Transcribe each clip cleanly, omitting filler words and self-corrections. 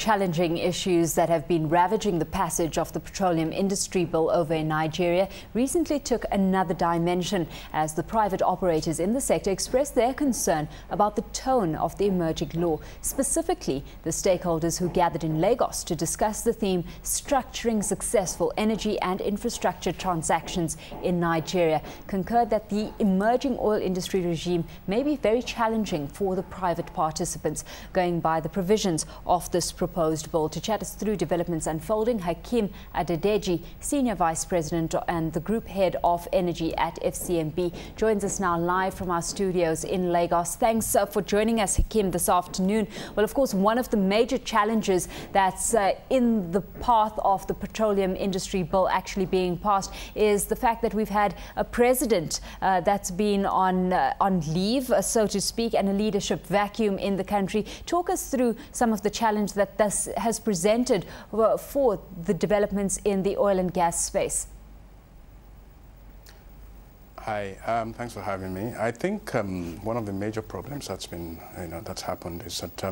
challenging issues that have been ravaging the passage of the Petroleum Industry Bill over in Nigeria recently took another dimension as the private operators in the sector expressed their concern about the tone of the emerging law. Specifically, the stakeholders who gathered in Lagos to discuss the theme structuring successful energy and infrastructure transactions in Nigeria concurred that the emerging oil industry regime may be very challenging for the private participants. Going by the provisions of this proposed bill. To chat us through developments unfolding, Hakeem Adedeji, Senior Vice President and the Group Head of Energy at FCMB, joins us now live from our studios in Lagos. Thanks for joining us, Hakeem, this afternoon. Well, of course, one of the major challenges that's in the path of the Petroleum Industry Bill actually being passed is the fact that we've had a president that's been on leave, so to speak, and a leadership vacuum in the country. Talk us through some of the challenge that this has presented for the developments in the oil and gas space. Hi, thanks for having me. I think one of the major problems that's been, that's happened is that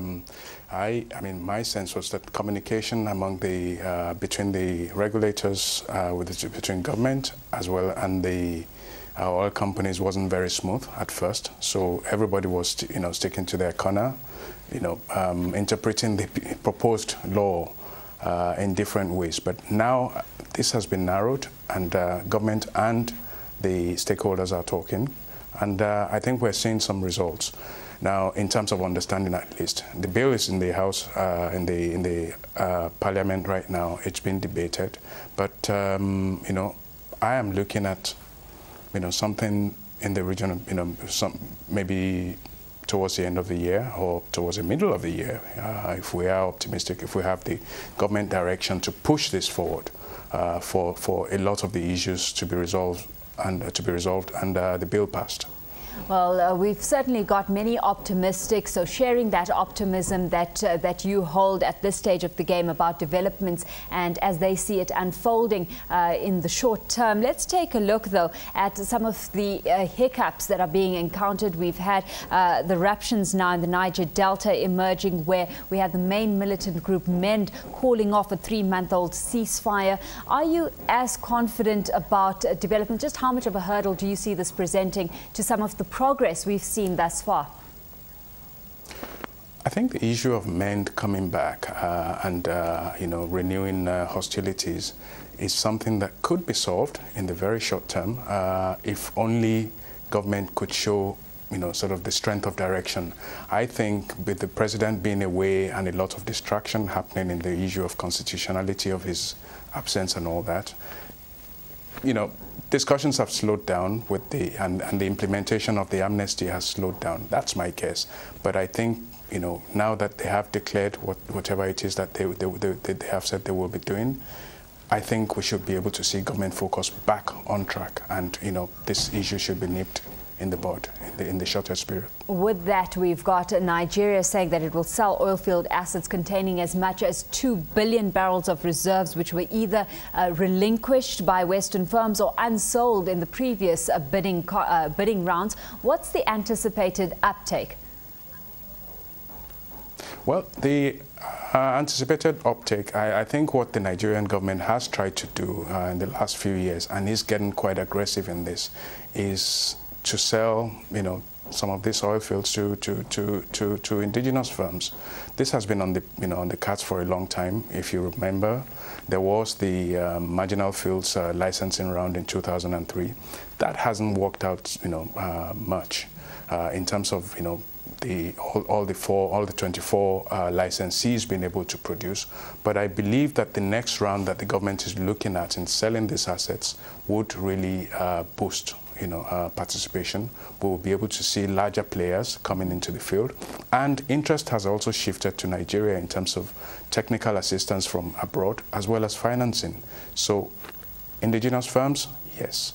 my sense was that communication among the between the regulators, between government as well and the oil companies wasn't very smooth at first. So everybody was, sticking to their corner, interpreting the proposed law in different ways. But now this has been narrowed, and government and the stakeholders are talking, and I think we're seeing some results now in terms of understanding. At least the bill is in the House, in the Parliament right now. It's been debated, but I am looking at something in the region of maybe towards the end of the year or towards the middle of the year, if we are optimistic, if we have the government direction to push this forward for a lot of the issues to be resolved and the bill passed. Well, we've certainly got many optimistic, so sharing that optimism that you hold at this stage of the game about developments and as they see it unfolding in the short term. Let's take a look, though, at some of the hiccups that are being encountered. We've had the eruptions now in the Niger Delta emerging, where we had the main militant group MEND calling off a 3-month-old ceasefire. Are you as confident about development? Just how much of a hurdle do you see this presenting to some of the progress we've seen thus far? I think the issue of MEND coming back and renewing hostilities is something that could be solved in the very short term if only government could show sort of the strength of direction. I think with the president being away and a lot of distraction happening in the issue of constitutionality of his absence and all that, discussions have slowed down with and the implementation of the amnesty has slowed down. That's my guess. But I think, now that they have declared whatever it is that they have said they will be doing, I think we should be able to see government focus back on track, and this issue should be nipped in the bud in the shortest period. With that, we've got Nigeria saying that it will sell oil field assets containing as much as 2 billion barrels of reserves, which were either relinquished by Western firms or unsold in the previous bidding rounds. What's the anticipated uptake? Well, the anticipated uptake, I think what the Nigerian government has tried to do in the last few years, and is getting quite aggressive in this, is to sell, some of these oil fields to indigenous firms. This has been on the cards for a long time. If you remember, there was the marginal fields licensing round in 2003. That hasn't worked out, much in terms of all the 24 licensees being able to produce. But I believe that the next round that the government is looking at in selling these assets would really boost participation. We will be able to see larger players coming into the field, and interest has also shifted to Nigeria in terms of technical assistance from abroad as well as financing. So indigenous firms, yes.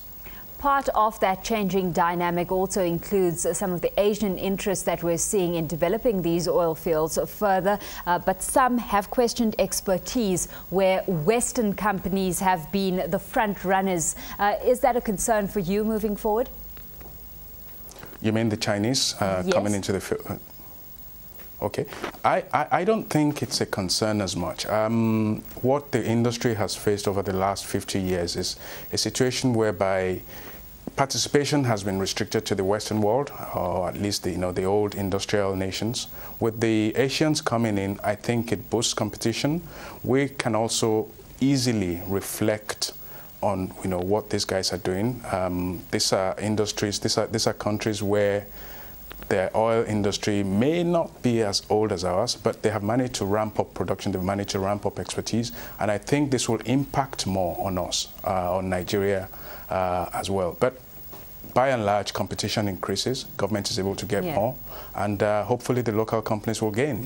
Part of that changing dynamic also includes some of the Asian interests that we're seeing in developing these oil fields further, but some have questioned expertise where Western companies have been the front runners. Is that a concern for you moving forward? You mean the Chinese Yes. coming into the field? Okay, I don't think it's a concern as much. What the industry has faced over the last 50 years is a situation whereby participation has been restricted to the Western world, or at least the old industrial nations. With the Asians coming in, I think it boosts competition. We can also easily reflect on what these guys are doing. These are industries, these are countries where the oil industry may not be as old as ours, but they have managed to ramp up production, they've managed to ramp up expertise, and I think this will impact more on us, on Nigeria as well. But by and large, competition increases, government is able to get more, and hopefully the local companies will gain.